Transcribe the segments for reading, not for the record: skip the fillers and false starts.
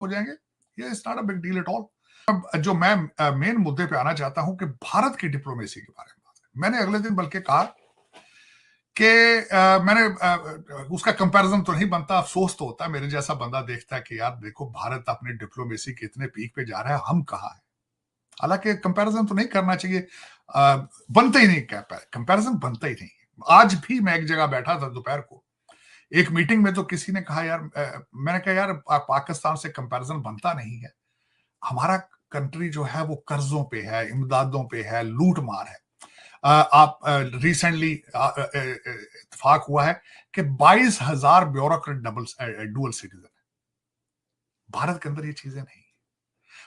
हो जाएंगे, ये it's not a big deal at all. जो मैं मेन मुद्दे पे आना चाहता हूं कि भारत की डिप्लोमेसी के बारे में बात करें। मैंने अगले दिन बल्कि कहा कि मैंने उसका कंपैरिजन तो नहीं बनता, अफसोस तो होता है, मेरे जैसा बंदा देखता है कि यार देखो भारत अपनी डिप्लोमेसी के इतने पीक पे जा रहा है, हम कहाँ है। हालांकि कंपैरिजन तो नहीं करना चाहिए, बनता ही नहीं, कंपैरिजन बनता ही नहीं। आज भी मैं एक जगह बैठा था दोपहर को, एक मीटिंग में, तो किसी ने कहा यार, मैंने कहा यार पाकिस्तान से कंपैरिजन बनता नहीं है, हमारा कंट्री जो है वो कर्जों पे है, इमदादों पे है, लूट मार है। आप रिसेंटली इत्तेफाक हुआ है कि 22,000 ब्यूरोक्रेट डुअल सिटीजन है। भारत के अंदर ये चीजें नहीं।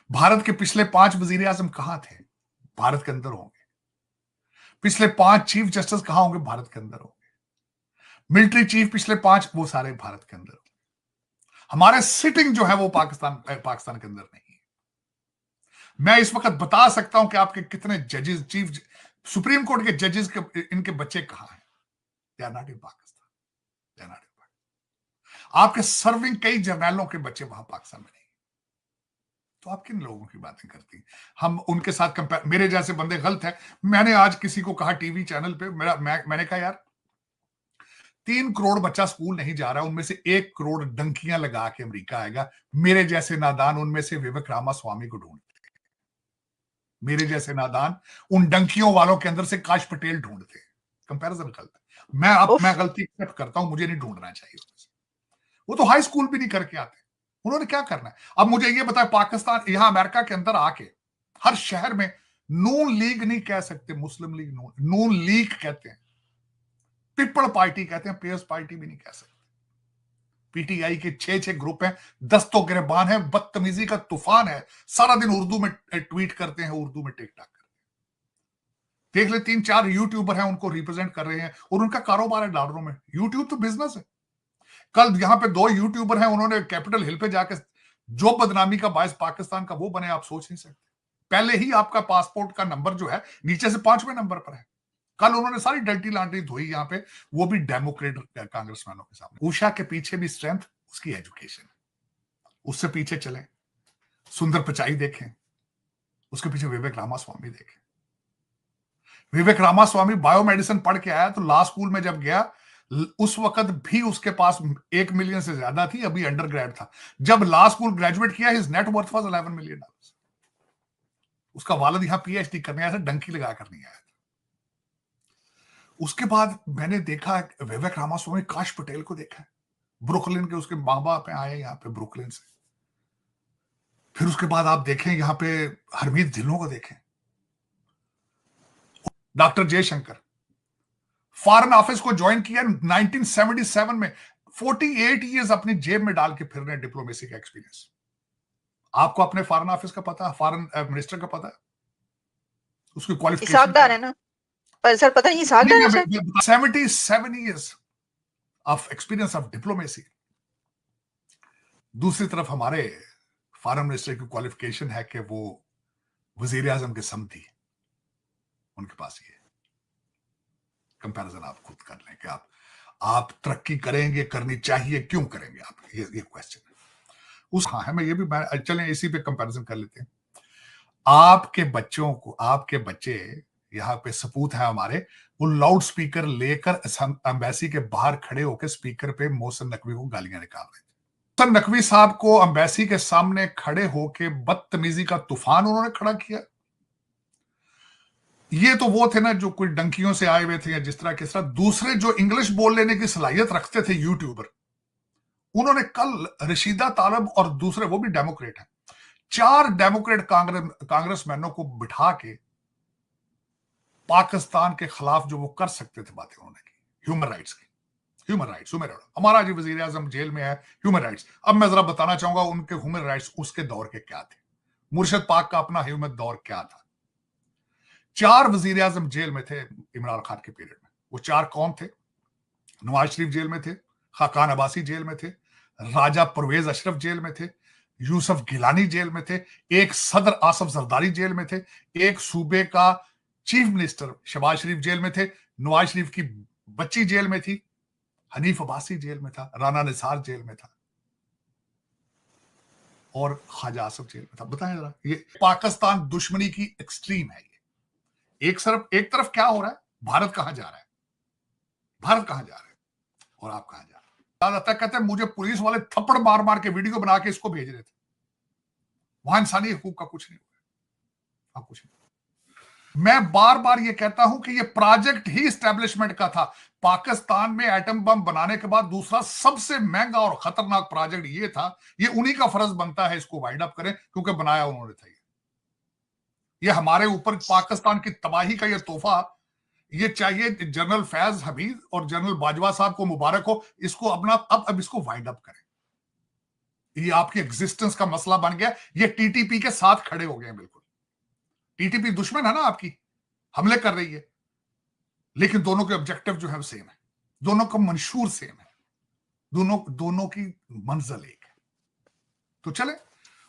भारत के पिछले 5 वजीर आजम कहां थे? भारत के अंदर होंगे। पिछले 5 चीफ जस्टिस कहां होंगे? भारत के अंदर होंगे। मिलिट्री चीफ पिछले 5, वो सारे भारत के अंदर होंगे। हमारे सिटिंग जो है वो पाकिस्तान के अंदर नहीं है। मैं इस वक्त बता सकता हूं कि आपके कितने जजेस, चीफ सुप्रीम कोर्ट के जजेस के इनके बच्चे कहां हैं। They are not in Pakistan, they are not in Pakistan. आपके सर्विंग कई जर्नैलों के बच्चे वहां पाकिस्तान में नहीं। तो आप किन लोगों की बातें करती हैं? हम उनके साथ कंपेयर, मेरे जैसे बंदे गलत है। मैंने आज किसी को कहा टीवी चैनल पे, मैंने कहा यार 3 करोड़ बच्चा स्कूल नहीं जा रहा, उनमें से 1 करोड़ डंकियां लगा के अमेरिका आएगा। मेरे जैसे नादान उनमें से विवेक रामास्वामी को ढूंढते, मेरे जैसे नादान उन डंकियों वालों के अंदर से काश पटेल ढूंढते। कंपैरिजन गलत है। मैं गलती एक्सेप्ट करता हूं, मुझे नहीं ढूंढना चाहिए। वो तो हाई स्कूल भी नहीं करके आते, उन्होंने क्या करना है? अब मुझे ये बताए, पाकिस्तान यहां अमेरिका के अंदर आके हर शहर में नून लीग नहीं कह सकते, मुस्लिम लीग, नून लीग कहते हैं, पीपल पार्टी कहते हैं, पीएस पार्टी भी नहीं कह सकते। पीटीआई के 6 ग्रुप हैं, 10 तो गिरबान है, बदतमीजी का तूफान है, सारा दिन उर्दू में ट्वीट करते हैं, उर्दू में टिकटॉक करते हैं। देख ले 3-4 यूट्यूबर हैं, उनको रिप्रेजेंट कर रहे हैं और उनका कारोबार है डॉलरों में। यूट्यूब तो बिजनेस है। कल यहां पे 2 यूट्यूबर हैं, उन्होंने कैपिटल हिल पे जाके जो बदनामी का बायस पाकिस्तान का वो बने, आप सोच नहीं सकते। पहले ही आपका पासपोर्ट का नंबर जो है नीचे से 5वें नंबर पर है। कल उन्होंने सारी डल्टी लांटी धोई यहां पे, वो भी डेमोक्रेट कांग्रेसमैनों के सामने। उषा के पीछे भी स्ट्रेंथ उसकी एजुकेशन, उससे पीछे चले सुंदर पिचाई देखें, उसके पीछे विवेक रामास्वामी देखें। विवेक रामास्वामी बायोमेडिसिन पढ़ के आया, तो लॉ स्कूल में जब गया उस वक्त भी उसके पास 1 मिलियन से ज्यादा थी, अभी अंडर ग्रेड था। जब लॉ स्कूल ग्रेजुएट किया, his net worth was $11 million. उसका वालिद यहां पीएचडी करने आया था, डंकी लगा कर नहीं आया था। उसके बाद मैंने देखा विवेक रामास्वामी, काश पटेल को देखा, ब्रुकलिन के उसके माँ बाप आए यहाँ पे ब्रुकलिन से। फिर उसके बाद आप देखें यहाँ पे हरमीत ढिल्लों को देखें, डॉक्टर जयशंकर फॉरेन ऑफिस को ज्वाइन किया 1977 में, 48 ईयर्स अपनी जेब में डाल के फिर रहे, डिप्लोमेसी का एक्सपीरियंस। आपको अपने फॉरेन ऑफिस का पता है, फॉरेन मिनिस्टर का पता है, उसकी क्वालिफिकेशन क्या है ना? पर सर पता नहीं, 77 years of experience of diplomacy. दूसरी तरफ हमारे फॉरेन मिनिस्टर की क्वालिफिकेशन है कि वो वजीर आजम के समधी, उनके पास ये। कंपैरिजन आप खुद कर लें कि आप तरक्की करेंगे, करनी चाहिए, क्यों करेंगे आप, ये क्वेश्चन है। हाँ है, मैं ये भी चलें इसी पे कंपैरिजन कर लेते हैं। आपके बच्चों को, आपके बच्चे यहाँ पे सपूत है हमारे, वो लाउड स्पीकर लेकर एम्बेसी के बाहर खड़े होकर स्पीकर पे मोहसिन नकवी को गालियां निकाल रहे थे। मोहसिन नकवी साहब को एम्बेसी के सामने खड़े होकर बदतमीजी का तूफान उन्होंने खड़ा किया। ये तो वो थे ना जो कोई डंकियों से आए हुए थे या जिस तरह किस तरह। दूसरे जो इंग्लिश बोल लेने की सलाहियत रखते थे यूट्यूबर, उन्होंने कल रशीदा तालब और दूसरे, वो भी डेमोक्रेट हैं, 4 डेमोक्रेट कांग्रेसमैनों को बिठा के पाकिस्तान के खिलाफ जो वो कर सकते थे बातें उन्होंने की, ह्यूमन राइट्स की। ह्यूमन राइट्स, हमारा जो वजीर आजम जेल में है, ह्यूमन राइट्स। अब मैं जरा बताना चाहूंगा उनके ह्यूमन राइट्स उसके दौर के क्या थे, मुर्शद पाक का अपना ह्यूमन दौर क्या था। 4 वजीर आजम जेल में थे इमरान खान के पीरियड में। वो 4 कौन थे? नवाज शरीफ जेल में थे, खाकान अब्बासी जेल में थे, राजा परवेज अशरफ जेल में थे, यूसुफ गिलानी जेल में थे, एक सदर आसफ जरदारी जेल में थे, एक सूबे का चीफ मिनिस्टर शहबाज शरीफ जेल में थे, नवाज शरीफ की बच्ची जेल में थी, हनीफ अब्बासी जेल में था, राना निसार जेल में था। और ख्वाजा आसिफ जेल में था। बताएं जरा, ये पाकिस्तान दुश्मनी की एक्सट्रीम है। ये एक तरफ क्या हो रहा है, भारत कहां जा रहा है, भारत कहां जा रहा है और आप कहां जा रहे हैं। कहते हैं मुझे पुलिस वाले थप्पड़ मार मार के वीडियो बना के इसको भेज रहे थे। वहां इंसानी हकूक का कुछ नहीं हुआ, कुछ नहीं। मैं बार बार ये कहता हूं कि ये प्रोजेक्ट ही एस्टेब्लिशमेंट का था। पाकिस्तान में एटम बम बनाने के बाद दूसरा सबसे महंगा और खतरनाक प्रोजेक्ट ये था। ये उन्हीं का फर्ज बनता है इसको वाइंड अप करें, क्योंकि बनाया उन्होंने था। ये हमारे ऊपर पाकिस्तान की तबाही का ये तोहफा, ये चाहिए जनरल फैज हमीद और जनरल बाजवा साहब को मुबारक हो। इसको अपना अब इसको वाइंड अप करें। ये आपकी एग्जिस्टेंस का मसला बन गया। ये टीटीपी के साथ खड़े हो गए हैं। बिल्कुल टीटीपी दुश्मन है ना आपकी, हमले कर रही है, लेकिन दोनों के ऑब्जेक्टिव जो है वो सेम है, दोनों का मंशूर सेम है, दोनों की मंजिल एक है। तो चले,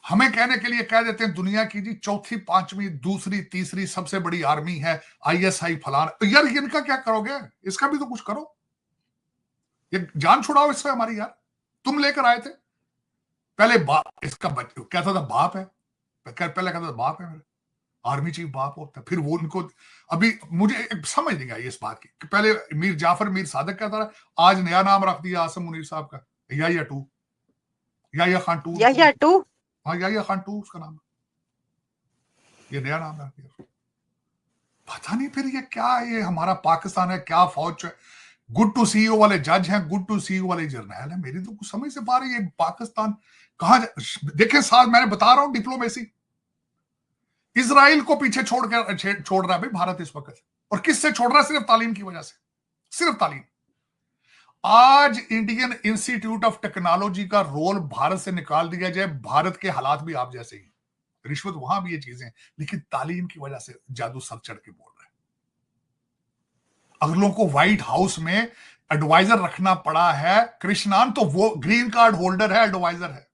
हमें कहने के लिए कह देते हैं दुनिया की जी चौथी, पांचवी, दूसरी, तीसरी सबसे बड़ी आर्मी है आईएसआई फलान। यार इनका क्या करोगे, इसका भी तो कुछ करो, ये जान छुड़ाओ इससे हमारी। यार तुम लेकर आए थे पहले, इसका कहता था बाप है, पहले कहता था बाप है, मेरा आर्मी चीफ बाप होता, फिर वो उनको अभी मुझे समझ नहीं आई इस बात की कि पहले मीर जाफर मीर सादक कहता रहा, आज नया नाम रख दिया आसम मुनीर साहब का, या टू, या खान टू, या टू, हाँ या खान टू उसका नाम, ये नया नाम रख दिया। पता नहीं फिर ये क्या है, ये हमारा पाकिस्तान है क्या फौज है। गुड टू सीईओ वाले जज हैं, गुड टू सीईओ वाले जर्नैल है। मेरी तो कुछ समझ से पा रही है पाकिस्तान कहां। देखे साल मैंने बता रहा हूं डिप्लोमेसी, इजराइल को पीछे छोड़ रहा है भाई भारत इस वक्त। और किससे छोड़ रहा है, सिर्फ तालीम की वजह से, सिर्फ तालीम। आज इंडियन इंस्टीट्यूट ऑफ टेक्नोलॉजी का रोल भारत से निकाल दिया जाए, भारत के हालात भी आप जैसे ही, रिश्वत वहां भी ये चीजें, लेकिन तालीम की वजह से जादू सर चढ़ के बोल रहा है। अगलों को व्हाइट हाउस में एडवाइजर रखना पड़ा है। कृष्णान तो वो ग्रीन कार्ड होल्डर है, एडवाइजर है,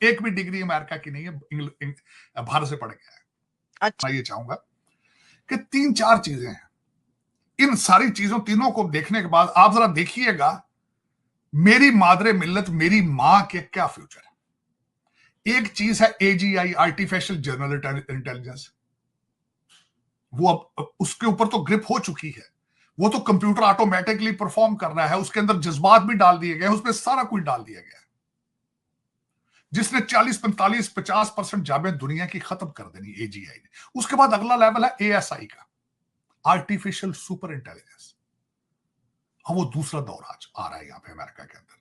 एक भी डिग्री अमेरिका की नहीं है, भारत से पढ़ गया है। अच्छा, मैं ये चाहूंगा कि 3-4 चीजें हैं। इन सारी चीजों तीनों को देखने के बाद आप जरा देखिएगा मेरी मादरे मिल्लत, मेरी मां के क्या फ्यूचर है। एक चीज है एजीआई, आर्टिफिशियल जनरल इंटेलिजेंस, वो अब उसके ऊपर तो ग्रिप हो चुकी है। वो तो कंप्यूटर ऑटोमेटिकली परफॉर्म कर रहा है, उसके अंदर जज्बात भी डाल दिए गए, उसमें सारा कुछ डाल दिया गया है, जिसने 40, 45, 50% जाबें दुनिया की खत्म कर देनी एजीआई ने। उसके बाद अगला लेवल है एएसआई का, आर्टिफिशियल सुपर इंटेलिजेंस। हाँ, वो दूसरा दौर आज आ रहा है यहाँ पे अमेरिका के अंदर,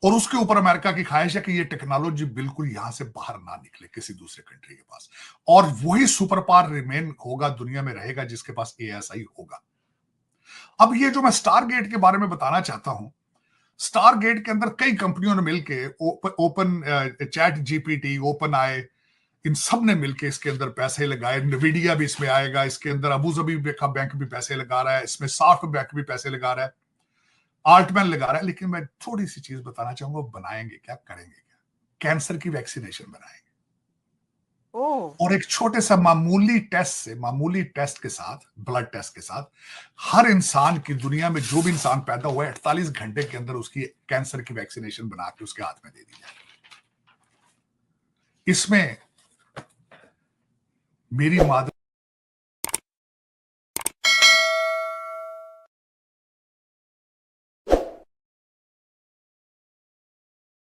और उसके ऊपर अमेरिका की ख्वाहिश है कि ये टेक्नोलॉजी बिल्कुल यहां से बाहर ना निकले किसी दूसरे कंट्री के पास, और वही सुपर पावर रिमेन होगा, दुनिया में रहेगा जिसके पास एएसआई होगा। अब ये जो मैं स्टारगेट के बारे में बताना चाहता हूं, स्टारगेट के अंदर कई कंपनियों ने मिलकर ओपन चैट जीपीटी, ओपन आई, इन सब ने मिलकर इसके अंदर पैसे लगाए। नवीडिया भी इसमें आएगा, इसके अंदर अबूजबी का बैंक भी पैसे लगा रहा है, इसमें सॉफ्ट बैंक भी पैसे लगा रहा है, आर्टमैन लगा रहा है। लेकिन मैं थोड़ी सी चीज बताना चाहूंगा, बनाएंगे क्या, करेंगे क्या? कैंसर की वैक्सीनेशन बनाएंगे, और एक छोटे सा मामूली टेस्ट के साथ, ब्लड टेस्ट के साथ, हर इंसान की, दुनिया में जो भी इंसान पैदा हुआ है, 48 घंटे के अंदर उसकी कैंसर की वैक्सीनेशन बना के उसके हाथ में दे दी जाए। इसमें मेरी मादर